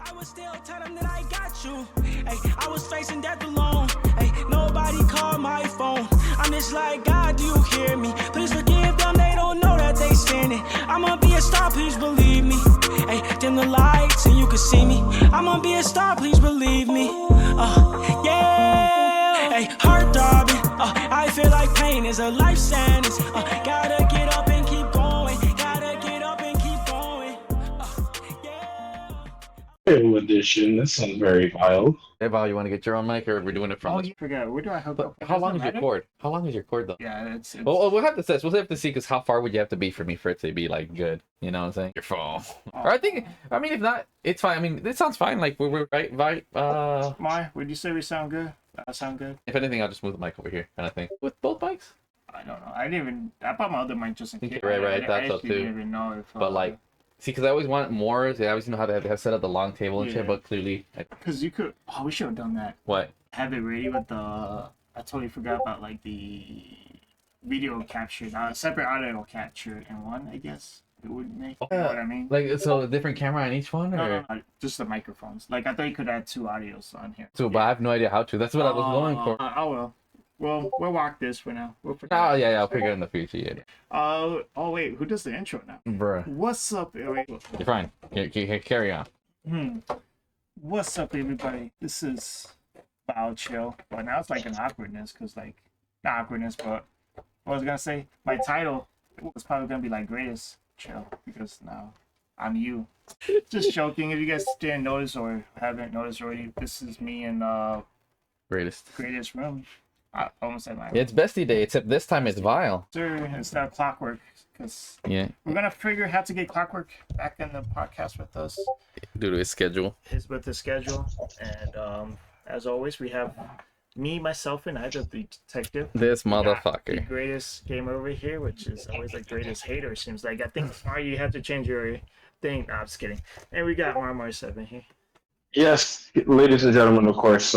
I would still tell them that I got you. Hey, I was facing death alone. Hey, nobody called my phone. I'm just like, God, do you hear me? Please forgive them, they don't know that they sinning. I'ma be a star, please believe me. Hey, dim the lights and you can see me. I'ma be a star, please believe me. Yeah. Hey, heart throbbing. I feel like pain is a life sentence. Gotta get up and keep going. Gotta get up and keep going. New edition. This sounds very vile. Hey, Val, you want to get your own mic, or we're doing it from? Oh, you forgot. Where do I hook up? How long is your cord? How long is your cord though? Yeah, it's Well, we'll have to test. We'll have to see, because how far would you have to be for me for it to be like good? You know what I'm saying? Your phone. Or I think. I mean, if not, it's fine. I mean, it sounds fine. Like we're right. Mai, would you say we sound good? Sound good? If anything, I'll just move the mic over here, kind of thing. With both mics. I don't know. I didn't even. I bought my other mic just in case. Right. I thought so actually too. didn't even know if. But like, see, because I always want more. I always know how to have set up the long table and shit. But clearly, because you could. Oh, we should have done that. What? Have it ready with the. I totally forgot about like the video capture, separate audio capture in one. I guess it would make. You know what I mean? Like, so a different camera on each one, or No, just the microphones. Like I thought you could add two audios on here. so? But I have no idea how to. That's what I was going for. I will. Well, we'll walk this for now. We'll Oh yeah, I'll figure it in the future. Yeah. Oh wait, who does the intro now? Bruh. What's up? Wait. You're fine. Carry on. What's up, everybody? This is Bow Chill. But now it's like an awkwardness, because like not awkwardness, but what I was gonna say, my title was probably gonna be like Greatest Chill, because now I'm you. Just joking. If you guys didn't notice or haven't noticed already, this is me in greatest room. I almost said my room. It's bestie day, except this time it's Vile. Sir, it's not Clockwork, because we're gonna figure how to get Clockwork back in the podcast with us. Due to his schedule. With his schedule, and as always, we have me, myself, and I, the detective. This The motherfucker. greatest gamer over here, which is always the greatest hater. Seems like I think you have to change your thing. No, I'm just kidding. And we got Marmar7 here. Yes, ladies and gentlemen, of course,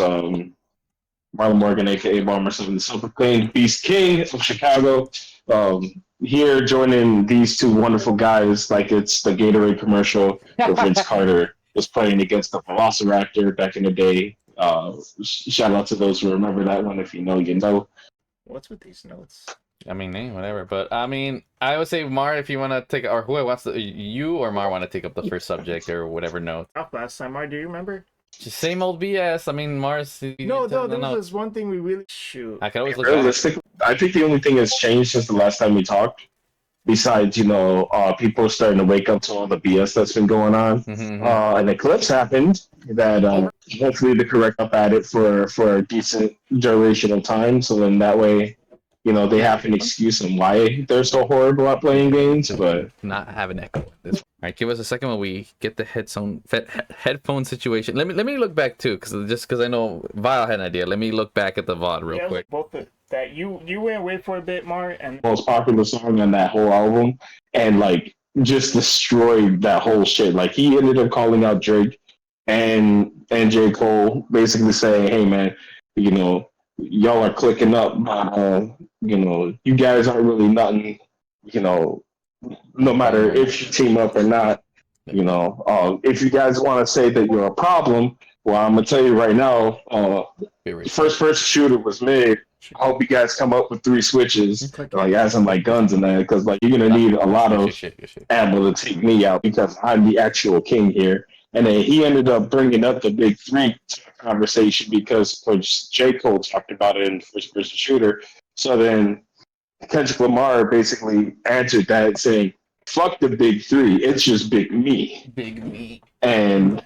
Marlon Morgan, aka Bomber7, the self-proclaimed Beast King of Chicago. Here joining these two wonderful guys, like it's the Gatorade commercial where Vince Carter was playing against the Velociraptor back in the day. Shout out to those who remember that one. If you know, you know. What's with these notes? I mean, whatever. But I mean, I would say Mar, if you want to take, or who wants to, you or Mar want to take up the first subject or whatever note. Off last time, Mar, do you remember? Just same old BS. I mean, Mars. No, there was one thing we really shoot. I could always look Realistic. I think the only thing that's changed since the last time we talked, besides people starting to wake up to all the BS that's been going on, an eclipse happened that hopefully to correct up at it for a decent duration of time. So then that way, they have an excuse on why they're so horrible at playing games, but not have an echo. All right, give us a second while we get the headphone situation. Let me look back too, because I know Vile had an idea. Let me look back at the VOD real quick. Both that you went away for a bit, Mar, and most popular song on that whole album, and like just destroyed that whole shit. Like he ended up calling out Drake and J. Cole, basically saying, "Hey man, y'all are clicking up, but you guys aren't really nothing. No matter if you team up or not, if you guys want to say that you're a problem, well, I'm gonna tell you right now, first person shooter was made. I hope you guys come up with 3 switches, like as in like guns and that, because like you're gonna need a lot of ammo to take me out because I'm the actual king here." And then he ended up bringing up the big 3 conversation because J. Cole talked about it in first person shooter. So then Kendrick Lamar basically answered that saying, "Fuck the big 3, it's just big me." Big me. And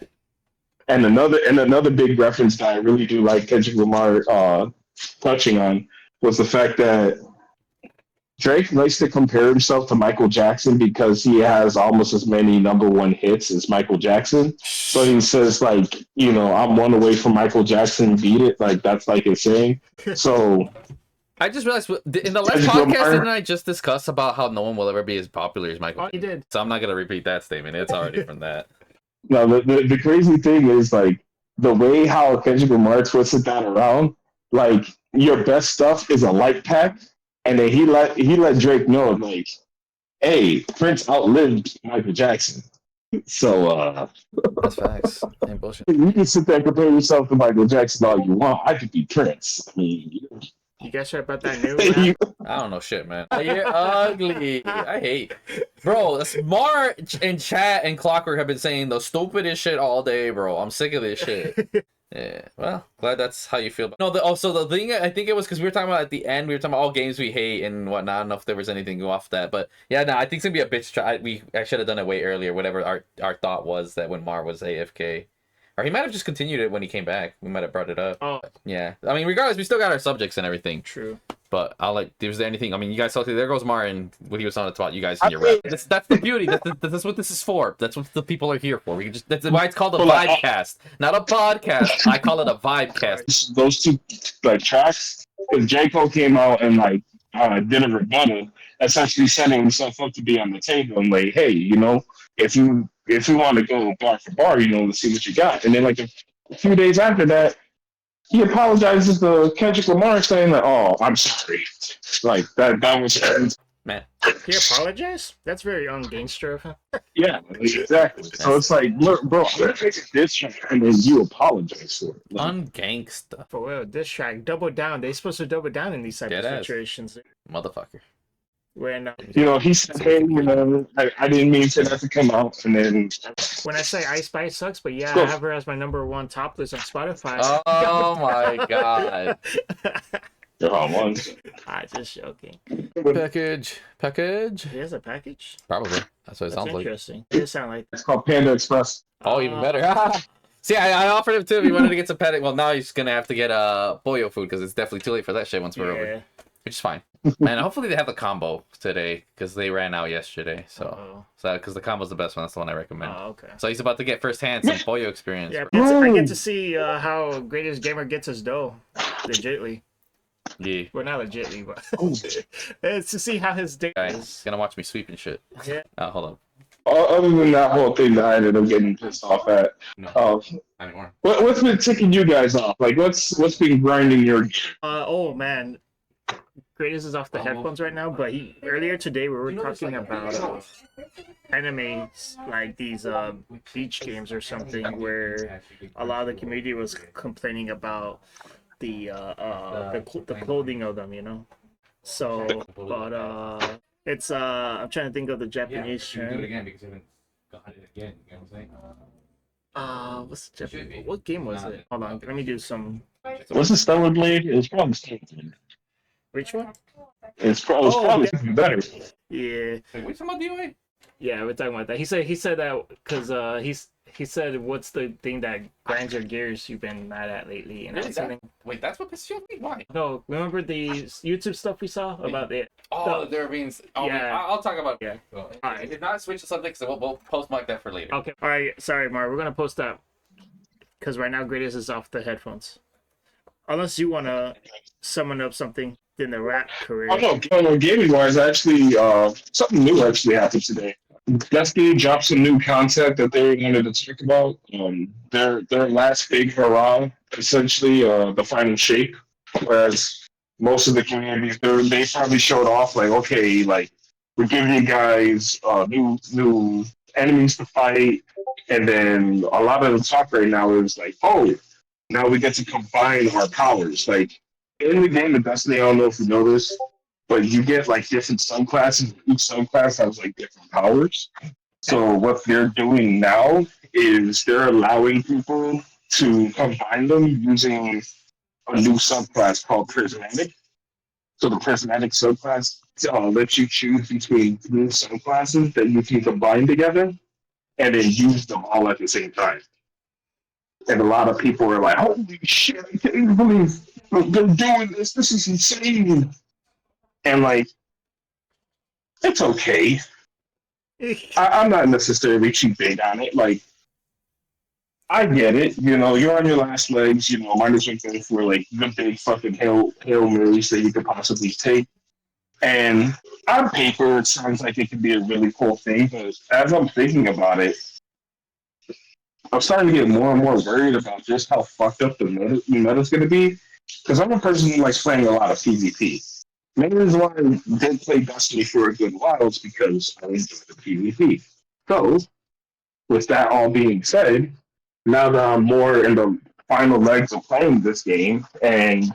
another big reference that I really do like Kendrick Lamar touching on was the fact that Drake likes to compare himself to Michael Jackson because he has almost as many #1 hits as Michael Jackson. So he says like, I'm one away from Michael Jackson, beat it. Like that's like his saying. So I just realized in the last podcast, didn't I just discuss about how no one will ever be as popular as Michael? Oh, you did. So I'm not gonna repeat that statement. It's already from that. No, the crazy thing is like the way how Kendrick Lamar twisted that around. Like your best stuff is a light pack, and then he let Drake know like, "Hey, Prince outlived Michael Jackson." So That's facts. Ain't bullshit. you can sit there and compare yourself to Michael Jackson all you want. I could be Prince. I mean, You guys heard about that new you, rap? I don't know shit, man. You're ugly. I hate. Bro, Mar and Chat and Clockwork have been saying the stupidest shit all day, bro. I'm sick of this shit. Yeah, well, glad that's how you feel. No, also the thing, I think it was because we were talking about at the end, we were talking about all games we hate and whatnot. I don't know if there was anything off that, but yeah, no, I think it's gonna be a bitch try. I should have done it way earlier. Whatever our thought was that when Mar was AFK, or he might have just continued it when he came back. We might have brought it up. Oh, Yeah, I mean, regardless, we still got our subjects and everything. true. But I'll like, was there anything? I mean, you guys saw there goes Martin when he was on the spot. You guys in your rep. That's the beauty. That's what this is for. That's what the people are here for. We can just that's why it's called a vibecast, not a podcast. I call it a vibecast. those two like tracks, if J. Cole came out and like did a rebuttal, essentially setting himself up to be on the table and like, hey, if you want to go bar for bar, let's see what you got. And then like a few days after that, he apologizes to Kendrick Lamar saying that, oh, I'm sorry. Like that was Man, He apologized? That's very ungangster of him. yeah, exactly. So it's like, look, bro, I'm gonna take this track and then you apologize for it. Like, ungangsta, For real, this track, double down. They supposed to double down in these type of Deadass. situations. motherfucker. When he said, hey, I didn't mean for that to come out, and then when I say Ice Spice sucks, but yeah, Go. I have her as my #1 top list on Spotify. Oh my god. they're on one. Just joking. Package. He has a package? Probably. That's what it That's sounds like. interesting. It sound like It's called Panda Express. Oh, even better. See, I offered him too if he wanted to get some pet. Well, now he's gonna have to get Boyo food because it's definitely too late for that shit once we're over. Which is fine. Man, hopefully they have the combo today because they ran out yesterday. So because the combo's the best one. That's the one I recommend. Oh, okay. So he's about to get firsthand some Boyo experience. Yeah, bro. I get to see how Greatest Gamer gets his dough. Legitly. Yeah. Well, not legitly, but it's to see how his day Guy, is. he's gonna watch me sweep and shit. Yeah. Hold on. Other than that whole thing that I ended up getting pissed off at, No, not anymore. what's been ticking you guys off? Like, what's been grinding your gear? Oh man, Greatest is off the headphones right now. But earlier today we were talking about animes like these beach games or something, where a lot of the community was complaining about the clothing of them, So, but it's I'm trying to think of the Japanese term. Do it again because I haven't got it again. You know what I'm saying? What's the Japanese? What game was it? Hold on, let me do some. What's the Stellar Blade? It was probably Stellar Blade. Which one? It's probably better. Yeah. Wait, what's about DOA? Yeah, we're talking about that. He said that because he said what's the thing that grinds your gears you've been mad at lately, and Really? something. Wait, that's what pisses you off? Why? No, remember the YouTube stuff we saw about it? Oh, there means. Oh, Yeah. I'll talk about. Yeah. Alright. If not, switch the subject. So we'll post mark that for later. Okay. All right. Sorry, Mar. We're gonna post that because right now Greatest is off the headphones. Unless you wanna summon up something in the rap career. Oh no, gaming wise, actually, something new actually happened today. Destiny dropped some new content that they wanted to talk about. Their last big hurrah, essentially, the final shape. Whereas most of the communities, they probably showed off like, okay, like we're giving you guys new enemies to fight, and then a lot of the talk right now is like, oh, now we get to combine our powers. Like in the game of Destiny, I don't know if you know this, but you get like different subclasses. Each subclass has like different powers. So what they're doing now is they're allowing people to combine them using a new subclass called Prismatic. So the Prismatic subclass lets you choose between 3 subclasses that you can combine together and then use them all at the same time. And a lot of people are like, holy shit, I can't even believe they're doing this. This is insane. And like, it's okay. I'm not necessarily too big on it. Like, I get it. You're on your last legs. Might as well go for like the big fucking Hail Marys that you could possibly take. And on paper, it sounds like it could be a really cool thing. But as I'm thinking about it, I'm starting to get more and more worried about just how fucked up the meta's going to be. Because I'm a person who likes playing a lot of PvP. Maybe the reason why I did play Destiny for a good while is because I enjoy the PvP. So, with that all being said, now that I'm more in the final legs of playing this game and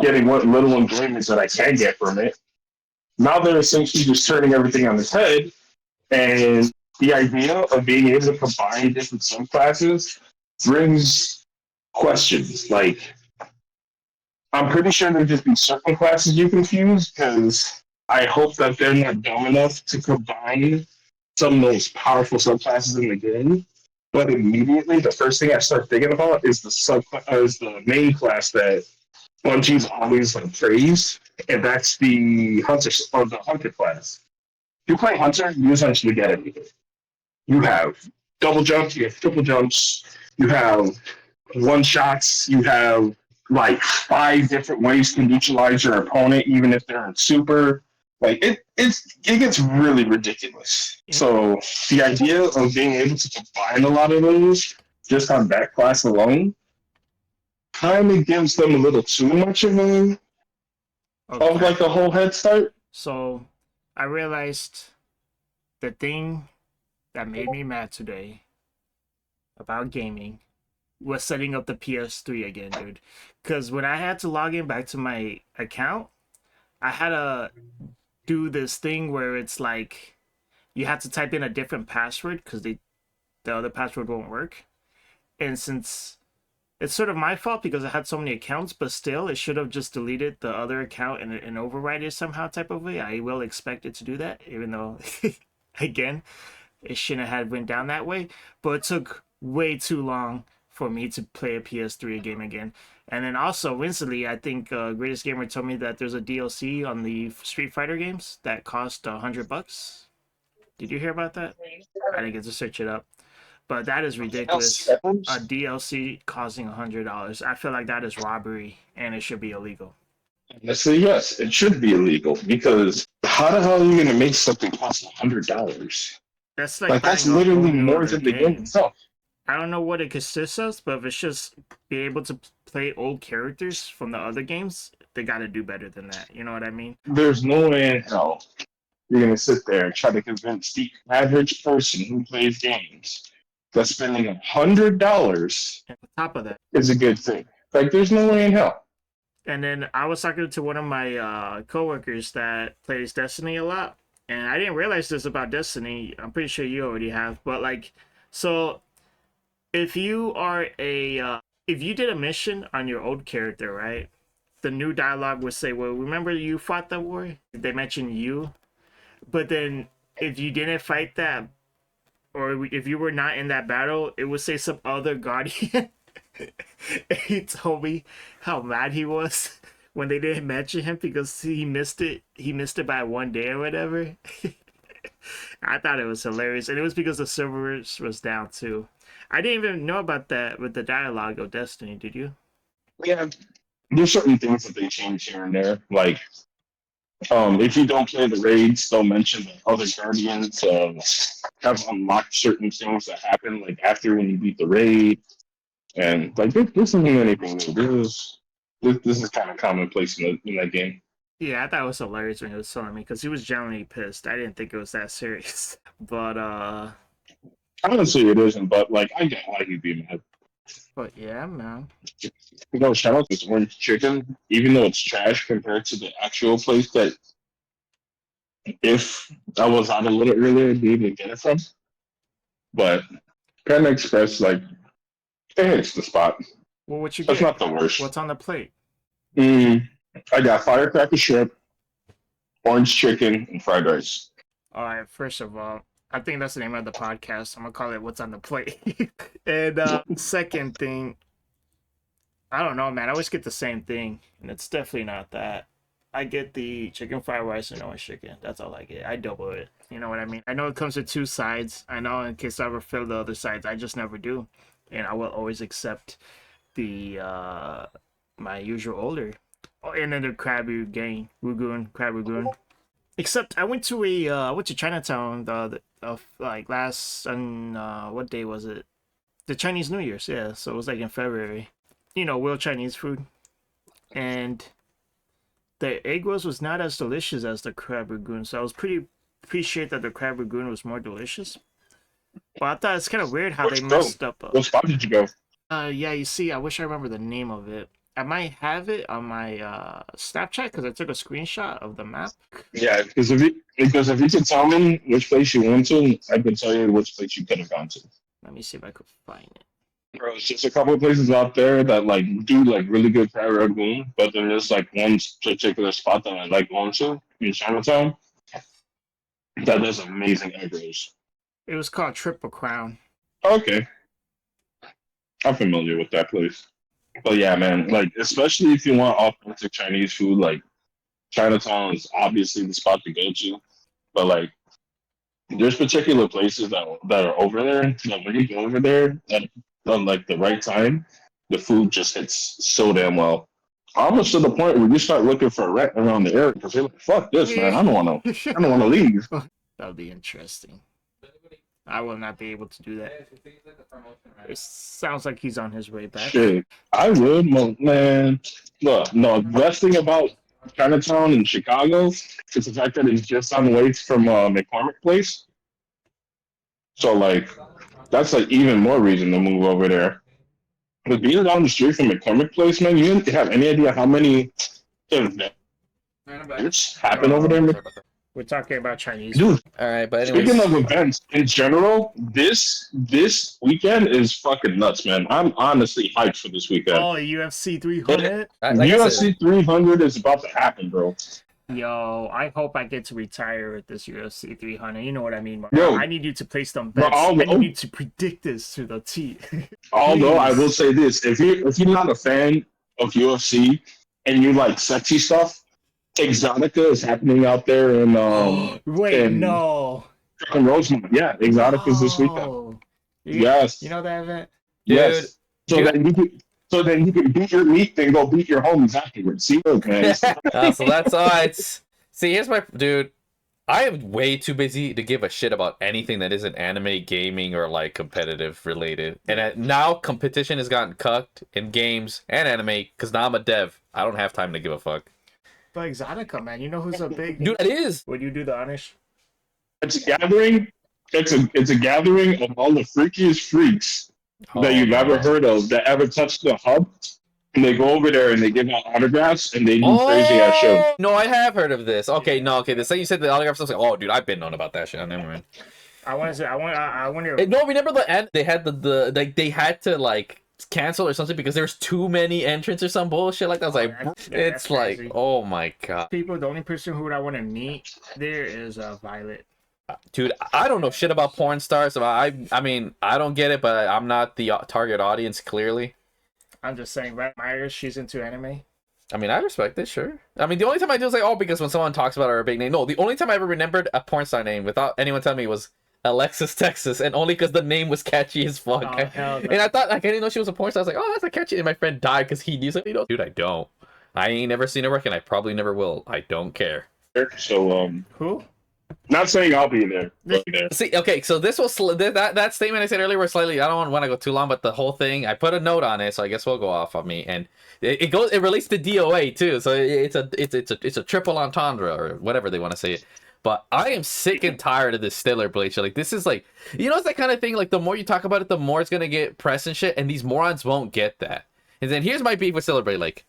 getting what little enjoyments that I can get from it, now they're essentially just turning everything on its head. And the idea of being able to combine different subclasses brings questions. Like, I'm pretty sure there'll just be certain classes you can fuse because I hope that they're not dumb enough to combine some of those powerful subclasses in the game. But immediately, the first thing I start thinking about is the main class that Bungie's always praised, and that's the hunter or the hunter class. If you play hunter, you essentially get everything. You have double jumps, you have triple jumps, you have one shots, you have like 5 different ways to neutralize your opponent, even if they're in super. Like it gets really ridiculous. So the idea of being able to combine a lot of those just on that class alone kind of gives them a little too much of like a whole head start. So I realized the thing that made me mad today about gaming was setting up the PS3 again, dude. Because when I had to log in back to my account, I had to do this thing where it's like you have to type in a different password because the other password won't work. And since it's sort of my fault because I had so many accounts, but still, it should have just deleted the other account and override it somehow type of way. I will expect it to do that, even though, again, it shouldn't have went down that way. But it took way too long for me to play a PS3 game again. And then also, recently, I think Greatest Gamer told me that there's a DLC on the Street Fighter games that cost $100. Did you hear about that? I didn't get to search it up. But that is ridiculous. A DLC costing $100. I feel like that is robbery, and it should be illegal. Honestly, yes, it should be illegal because how the hell are you going to make something cost $100? That's like that's literally more than the game itself. I don't know what it consists of, but if it's just be able to play old characters from the other games, they got to do better than that. You know what I mean? There's no way in hell you're going to sit there and try to convince the average person who plays games that spending $100 on top of that is a good thing. Like, there's no way in hell. And then I was talking to one of my coworkers that plays Destiny a lot, and I didn't realize this about Destiny. I'm pretty sure you already have, but like, so if you are if you did a mission on your old character, right? The new dialogue would say, "Well, remember you fought that war?" They mention you, but then if you didn't fight that, or if you were not in that battle, it would say some other guardian. He told me how mad he was when they didn't mention him because he missed it. He missed it by 1 day or whatever. I thought it was hilarious, and it was because the servers was down too. I didn't even know about that with the dialogue of Destiny. Did you? Yeah, there's certain things that they change here and there. Like, if you don't play the raids, they'll mention that other guardians have unlocked certain things that happen like after when you beat the raid. And like this isn't anything new. This is kind of commonplace in that game. Yeah, I thought it was hilarious when he was telling me because he was genuinely pissed. I didn't think it was that serious, but honestly, it isn't. But like, I get why he'd be mad. But yeah, man. Shout out to Orange Chicken, even though it's trash compared to the actual place that if I was out a little earlier, I'd be able to get it from. But Panda Express, like, it hits the spot. Well, what you That's get? not the worst. What's on the plate? I got firecracker shrimp, orange chicken, and fried rice. All right, first of all, I think that's the name of the podcast. I'm gonna call it "What's on the Plate." And second thing, I don't know, man. I always get the same thing, and it's definitely not that. I get the chicken fried rice and orange chicken. That's all I get. I double it. You know what I mean? I know it comes with 2 sides. I know in case I ever fill the other sides, I just never do, and I will always accept the my usual order. Oh, and then the crab ragoon. Except I went to Chinatown like last what day was it? The Chinese New Year's, yeah. So it was like in February. You know, real Chinese food. And the egg rolls was not as delicious as the crab ragoon. So I was pretty appreciate that the crab ragoon was more delicious. But I thought it's kind of weird how they Which messed up. What spot did you go? Yeah, you see, I wish I remember the name of it. I might have it on my Snapchat because I took a screenshot of the map. Yeah, because if you could tell me which place you went to, I could tell you which place you could have gone to. Let me see if I could find it. Bro, it's just a couple of places out there that like do like really good crab ragoon, but then there's like one particular spot that I like going to in Chinatown that does amazing egg rolls. It was called Triple Crown. Okay, I'm familiar with that place. But yeah, man, like especially if you want authentic Chinese food, like Chinatown is obviously the spot to go to. But like, there's particular places that are over there that when you go over there at like the right time, the food just hits so damn well. Almost to the point where you start looking for a rent around the area because you're like, "Fuck this, man! I don't want to leave." That would be interesting. I will not be able to do that. It sounds like he's on his way back. Shit, I would, man. Look, no, the best thing about Chinatown in Chicago is the fact that it's just on the way from McCormick Place. So, like, that's like even more reason to move over there. But being down the street from McCormick Place, man, you didn't have any idea how many events happen over there. We're talking about Chinese. Dude, All right, but anyways, speaking of events in general, this weekend is fucking nuts, man. I'm honestly hyped for this weekend. Oh, UFC 300? UFC 300 is about to happen, bro. Yo, I hope I get to retire at this UFC 300. You know what I mean, Mark? Yo, I need you to place some bets. but I need you to predict this to the T. Although I will say this, if you're not a fan of UFC and you like sexy stuff, Exotica is happening out there in Wait, no. in Rosemont. Yeah, Exotica is this weekend. Yes. You know that event? Yes. So then you can beat your meat, then go beat your homies afterwards. See, look, man. so that's it's. See, here's my dude. I am way too busy to give a shit about anything that isn't anime, gaming, or like competitive related. And now competition has gotten cucked in games and anime because now I'm a dev. I don't have time to give a fuck. But Exotica, man, you know who's a big dude? It is. Would you do the honors? It's a gathering. It's a gathering of all the freakiest freaks that you've ever heard of that ever touched the hub. And they go over there and they give out autographs and they do crazy ass shows. No, I have heard of this. Okay, no, okay. The second you said the autographs, I was like, oh, dude, I've been known about that shit. I never mind. I want to say, I want to. No, remember the end? They had the like they had to like cancel or something because there's too many entrants or some bullshit like that. I was like, it's like, crazy. Oh my god. People, the only person who I want to meet there is Violet. Dude, I don't know shit about porn stars. So I mean, I don't get it, but I'm not the target audience. Clearly, I'm just saying, right? Myers, she's into anime. I mean, I respect it, sure. I mean, the only time I do is like, oh, because when someone talks about her a big name. No, the only time I ever remembered a porn star name without anyone telling me was Alexis Texas, and only because the name was catchy as fuck. Oh, hell no. And I thought, like, I didn't know she was a porn star. I was like, oh, that's a catchy. And my friend died because he knew something. Dude, I don't. I ain't never seen her work, and I probably never will. I don't care. So, who? Not saying I'll be there. See, okay, so this was that statement I said earlier was slightly. I don't want to go too long, but the whole thing, I put a note on it, so I guess we'll go off on me, and it relates to DOA too, so it's a triple entendre or whatever they want to say it. But I am sick and tired of this Stiller Blade shit. Like, this is like, you know, it's that kind of thing. Like, the more you talk about it, the more it's gonna get press and shit, and these morons won't get that. And then here's my beef with Stiller Blade. Like,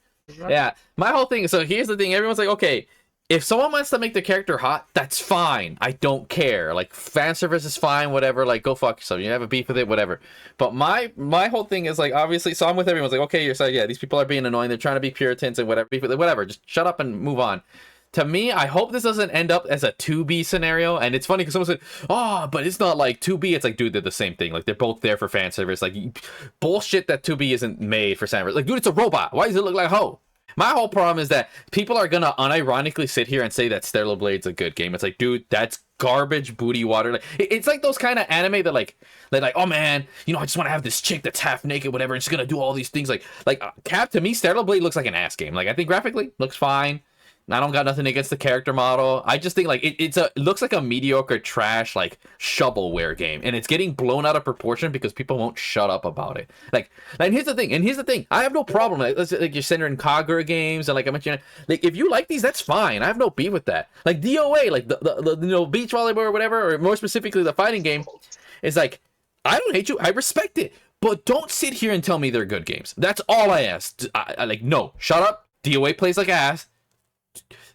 yeah, my whole thing. So here's the thing. Everyone's like, okay, if someone wants to make the character hot, that's fine. I don't care. Like, fan service is fine, whatever. Like, go fuck yourself. You have a beef with it, whatever. But my whole thing is, like, obviously, so I'm with everyone. It's like, okay, you're saying, yeah, these people are being annoying. They're trying to be Puritans and whatever. Beef with it, whatever. Just shut up and move on. To me, I hope this doesn't end up as a 2B scenario. And it's funny because someone said, oh, but it's not like 2B. It's like, dude, they're the same thing. Like, they're both there for fan service. Like, bullshit that 2B isn't made for fan service. Like, dude, it's a robot. Why does it look like a hoe? My whole problem is that people are gonna unironically sit here and say that Stellar Blade's a good game. It's like, dude, that's garbage booty water. Like, it's like those kind of anime that like, oh man, you know, I just want to have this chick that's half naked, whatever, and she's gonna do all these things. Like Cap, to me, Stellar Blade looks like an ass game. Like, I think graphically looks fine. I don't got nothing against the character model. I just think like it looks like a mediocre trash like shovelware game, and it's getting blown out of proportion because people won't shut up about it. Like, and here's the thing. I have no problem. Like you're centering Kagura games, and like I mentioned, like if you like these, that's fine. I have no beef with that. Like DOA, like the you know, beach volleyball or whatever, or more specifically the fighting game. is like, I don't hate you. I respect it. But don't sit here and tell me they're good games. That's all I asked. I like, no, shut up. DOA plays like ass.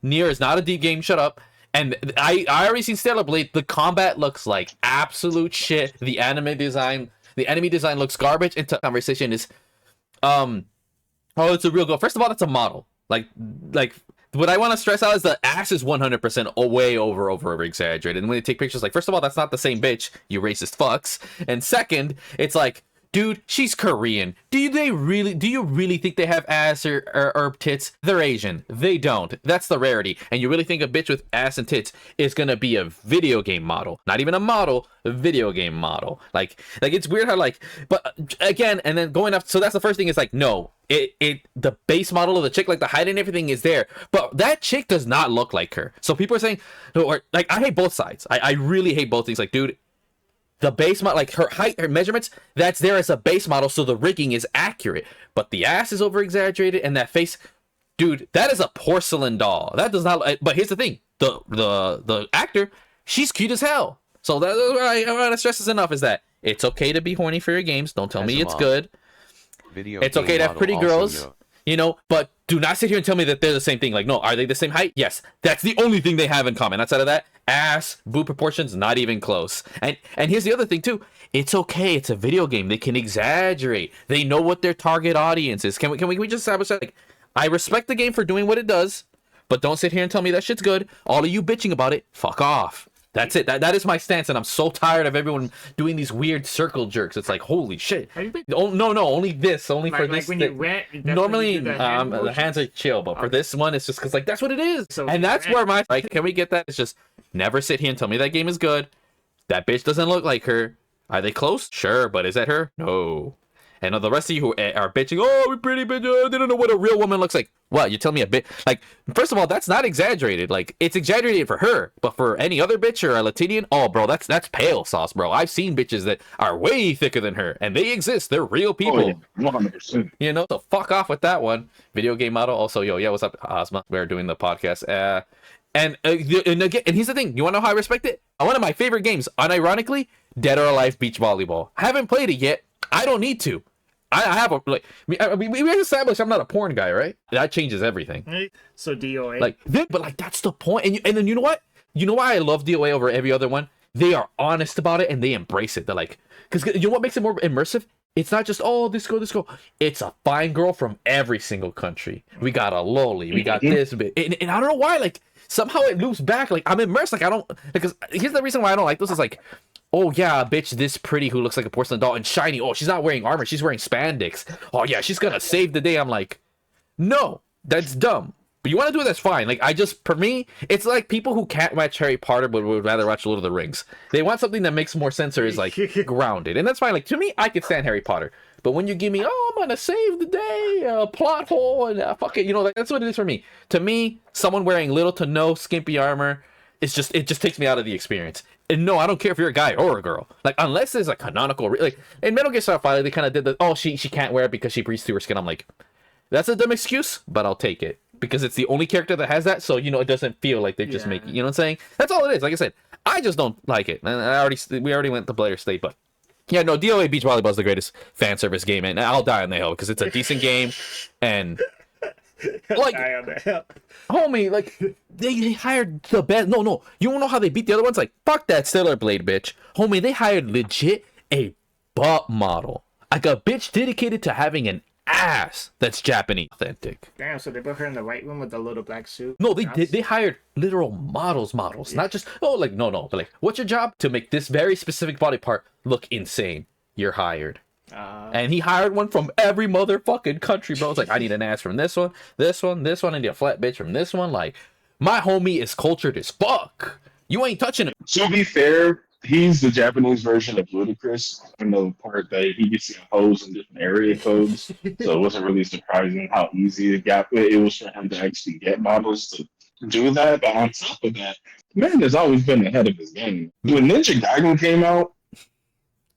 Nier is not a deep game. Shut up. And I already seen Stellar Blade. The combat looks like absolute shit. The enemy design looks garbage. And the conversation is, oh, it's a real goal. First of all, that's a model. Like what I want to stress out is the ass is 100% way over exaggerated. And when they take pictures, like, first of all, that's not the same bitch, you racist fucks. And second, it's like, dude, she's Korean. Do you really think they have ass or tits? They're Asian. They don't. That's the rarity. And you really think a bitch with ass and tits is gonna be a video game model? Not even a model, a video game model. Like it's weird how, like, but again, and then going up. So that's the first thing. Is like, no, the base model of the chick, like the height and everything is there, but that chick does not look like her. So people are saying, or like, I hate both sides. I really hate both things. Like, dude, the base model, like her height, her measurements, that's there as a base model, so the rigging is accurate. But the ass is over exaggerated, and that face, dude, that is a porcelain doll. That does not. But here's the thing: the actor, she's cute as hell. So that's what I want to stress is enough is that it's okay to be horny for your games. Don't tell me it's good. It's okay to have pretty girls, you know, but do not sit here and tell me that they're the same thing. Like, no, are they the same height? Yes, that's the only thing they have in common. Outside of that, ass, boob proportions, not even close. And here's the other thing too. It's okay. It's a video game. They can exaggerate. They know what their target audience is. Can we just establish that? Like, I respect the game for doing what it does, but don't sit here and tell me that shit's good. All of you bitching about it, fuck off. That's it. That is my stance, and I'm so tired of everyone doing these weird circle jerks. It's like, holy shit. Oh, no, only this. Only like, for this. Like when you went, normally, the hands are chill, but for this one, it's just because, like, that's what it is. So and that's where my, like, can we get that? It's just, never sit here and tell me that game is good. That bitch doesn't look like her. Are they close? Sure, but is that her? No. And the rest of you who are bitching, oh, we pretty bitch, they don't know what a real woman looks like. Well, you tell me a bit, like, first of all, that's not exaggerated. Like, it's exaggerated for her, but for any other bitch or a Latinian, oh, bro, that's pale sauce, bro. I've seen bitches that are way thicker than her, and they exist. They're real people. Oh, yeah. 100%. You know, so fuck off with that one. Video game model. Also, yeah, what's up, Ozma? We're doing the podcast. And again, and here's the thing. You want to know how I respect it? One of my favorite games, unironically, Dead or Alive Beach Volleyball. Haven't played it yet. I don't need to. I have a, like, we established I'm not a porn guy, right? That changes everything. So DOA, like, but like, that's the point. And then you know what? You know why I love DOA over every other one? They are honest about it and they embrace it. They're like, because you know what makes it more immersive? It's not just, oh, this girl. It's a fine girl from every single country. We got a loli, we got this bit, and I don't know why. Like, somehow it loops back. Like, I'm immersed. Like, I don't, because here's the reason why I don't like this is like, oh yeah, bitch, this pretty who looks like a porcelain doll and shiny. Oh, she's not wearing armor. She's wearing spandex. Oh yeah, she's gonna save the day. I'm like, no, that's dumb. But you want to do it, that's fine. Like, for me, it's like people who can't watch Harry Potter but would rather watch Lord of the Rings. They want something that makes more sense or is like grounded, and that's fine. Like, to me, I could stand Harry Potter. But when you give me, oh, I'm gonna save the day, a plot hole, and fuck it, you know, like, that's what it is for me. To me, someone wearing little to no skimpy armor, it just takes me out of the experience. And no, I don't care if you're a guy or a girl. Like, unless there's a canonical, like, in Metal Gear Solid 5, they kind of did the, oh, she can't wear it because she breathes through her skin. I'm like, that's a dumb excuse, but I'll take it because it's the only character that has that. So, you know, it doesn't feel like they're just making, you know what I'm saying? That's all it is. Like I said, I just don't like it. And we already went to Blair State, but yeah, no, DOA Beach Volleyball is the greatest fan service game, and I'll die on the hill because it's a decent game, and like, homie, like, they hired the best. No, you don't know how they beat the other ones. Like, fuck that Stellar Blade bitch, homie. They hired legit a butt model, like a bitch dedicated to having an ass that's Japanese authentic. Damn, so they put her in the white room with the little black suit. No, they hired literal models, not just, oh, like, no, but like, what's your job? To make this very specific body part look insane. You're hired. And he hired one from every motherfucking country, bro. It's like, I need an ass from this one. I need a flat bitch from this one. Like, my homie is cultured as fuck. You ain't touching him. To be fair, he's the Japanese version of Ludacris. I know the part that he gets to hoes in different area codes, so it wasn't really surprising how easy it was for him to actually get models to do that. But on top of that, man has always been ahead of his game. When Ninja Gaiden came out,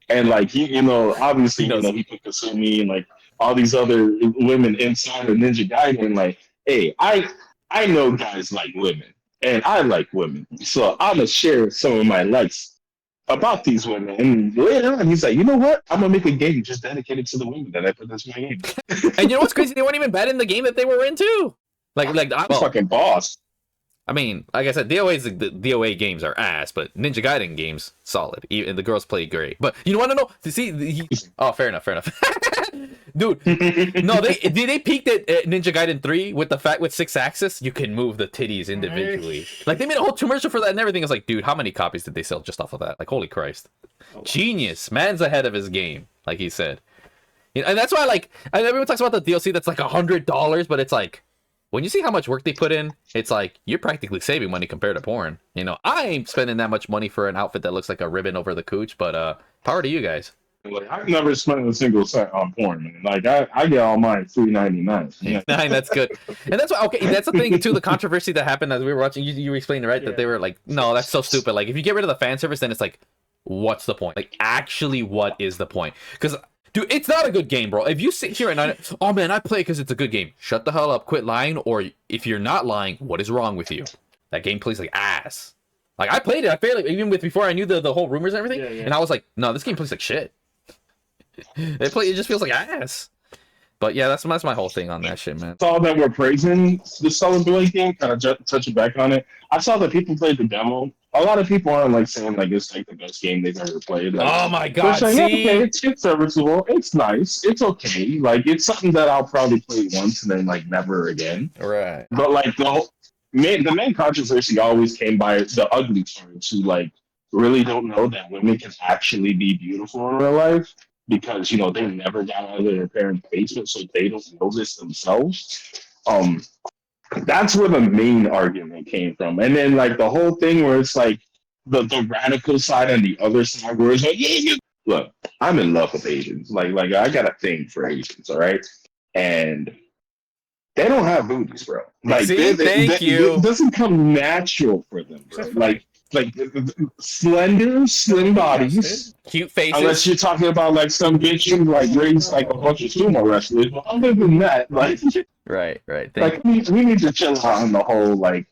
and like, he, you know, obviously, you know, he put Kasumi and like all these other women inside of Ninja Gaiden. Like, hey, I know guys like women, and I like women, so I'm gonna share some of my likes about these women. And later on, he's like, you know what? I'm gonna make a game just dedicated to the women that I put this in my game. And you know what's crazy? They weren't even bad in the game that they were in too. Fucking boss. I mean, like I said, the DOA games are ass, but Ninja Gaiden games solid. Even the girls play great. But you want to know? To see, oh, fair enough. Dude, no, they peaked at Ninja Gaiden 3 with the fact with 6-axis, you can move the titties individually. Like they made a whole commercial for that and everything. I was like, dude, how many copies did they sell just off of that? Like, holy Christ, genius, man's ahead of his game, like he said. You know, and that's why, like, everyone talks about the DLC that's like $100, but it's like, when you see how much work they put in, it's like you're practically saving money compared to porn. You know, I ain't spending that much money for an outfit that looks like a ribbon over the cooch, but power to you guys. Like, I've never spent a single cent on porn, man. Like I get all mine $3.99. Yeah. That's good. And that's why, okay, that's the thing too, the controversy that happened as we were watching, you explained it, right? Yeah. That they were like, no, that's so stupid. Like if you get rid of the fan service, then it's like, what's the point? Like actually, what is the point? Because dude, it's not a good game, bro. If you sit here and oh man, I play because it's a good game. Shut the hell up, quit lying. Or if you're not lying, what is wrong with you? That game plays like ass. Like I played it, I failed it even before I knew the whole rumors and everything. Yeah. And I was like, no, this game plays like shit. It just feels like ass. But yeah, that's my whole thing on that shit, man. I saw that we're praising the Solid Blade game, kind of touching back on it. I saw that people played the demo. A lot of people aren't like saying like it's like the best game they've ever played. Like, oh my god! Like, see, okay, it's serviceable. It's nice. It's okay. Like it's something that I'll probably play once and then like never again. Right. But like the main controversy always came by the ugly parents who like really don't know that women can actually be beautiful in real life. Because, you know, they never got out of their parents' basement, so they don't know this themselves. That's where the main argument came from. And then, like, the whole thing where it's, like, the radical side and the other side where it's like, yeah. Look, I'm in love with Asians. Like I got a thing for Asians, all right? And they don't have booties, bro. Like, see, thank you. It doesn't come natural for them, bro. Like slender, slim bodies, cute faces. Unless you're talking about like some bitch who like raised like a bunch of sumo wrestlers. But other than that, like right. We need to chill out on the whole like.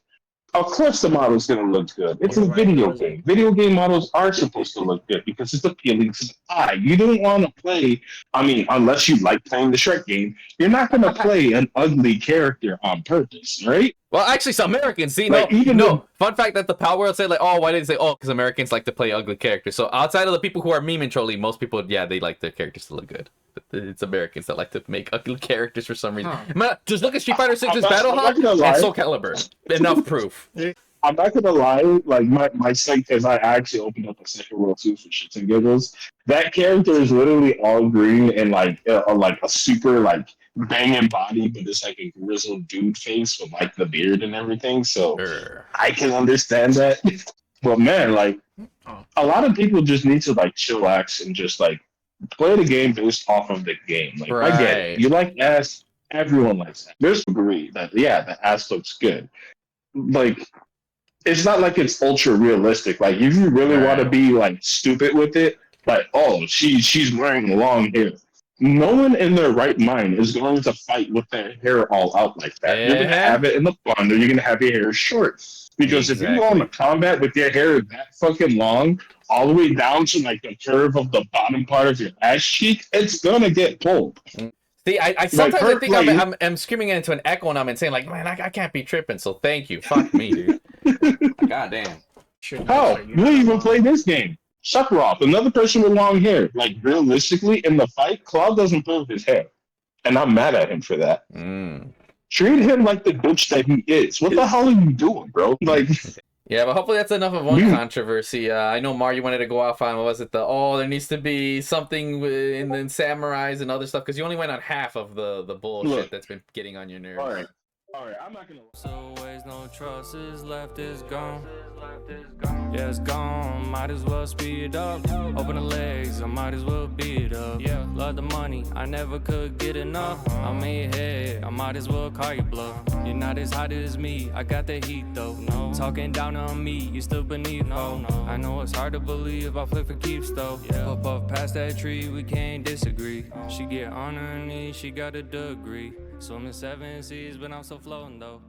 Of course, the model's gonna look good. It's a video game. Video game models are supposed to look good because it's appealing to the eye. You don't want to play. I mean, unless you like playing the Shrek game, you're not gonna play an ugly character on purpose, right? Well, actually, some Americans see like, Fun fact that the Power World said like, oh, why did they say because Americans like to play ugly characters? So outside of the people who are meme and trolling, most people, yeah, they like their characters to look good. It's Americans that like to make ugly characters for some reason. Man, just look at Street Fighter 6's Battlehawk and Soul Calibur. Enough proof. I'm not gonna lie, like my site, because I actually opened up a Second World 2 for shits and giggles. That character is literally all green and like a super like banging body, but it's like a grizzled dude face with like the beard and everything. So I can understand that. But man, like a lot of people just need to like chillax and just like play the game based off of the game. Like I get it. You like ass, everyone likes that. There's agree that the ass looks good. Like it's not like it's ultra realistic. Like if you really want to be like stupid with it, like oh she's wearing long hair. No one in their right mind is going to fight with their hair all out like that. You're gonna have it in the bun, or you're gonna have your hair short. Because if you go into combat with your hair that fucking long, all the way down to like the curve of the bottom part of your ass cheek, it's gonna get pulled. See, I sometimes I think I'm screaming into an echo and I'm saying like, man, I can't be tripping. So thank you, fuck me, dude. God damn. Oh, you even play this game? Sephiroth, another person with long hair. Like realistically, in the fight, Claude doesn't pull his hair, and I'm mad at him for that. Treat him like the bitch that he is. What the hell are you doing, bro? Like, yeah, but hopefully that's enough of one controversy. I know Mar, you wanted to go off on what was it? There needs to be something in samurais and other stuff because you only went on half of the bullshit that's been getting on your nerves. All right, I'm not gonna. So ways no trust is left is gone. Yeah, it's gone. Might as well speed up. Open the legs, I might as well beat up. Yeah, love the money, I never could get enough. I'm in your head, I might as well call you bluff. You're not as hot as me, I got the heat though. No, talking down on me, you still beneath. No, I know it's hard to believe I play for keeps though. Yeah, up past that tree, we can't disagree. She get on her knees, she got a degree. Swimming 7 seas, but I'm still floating though.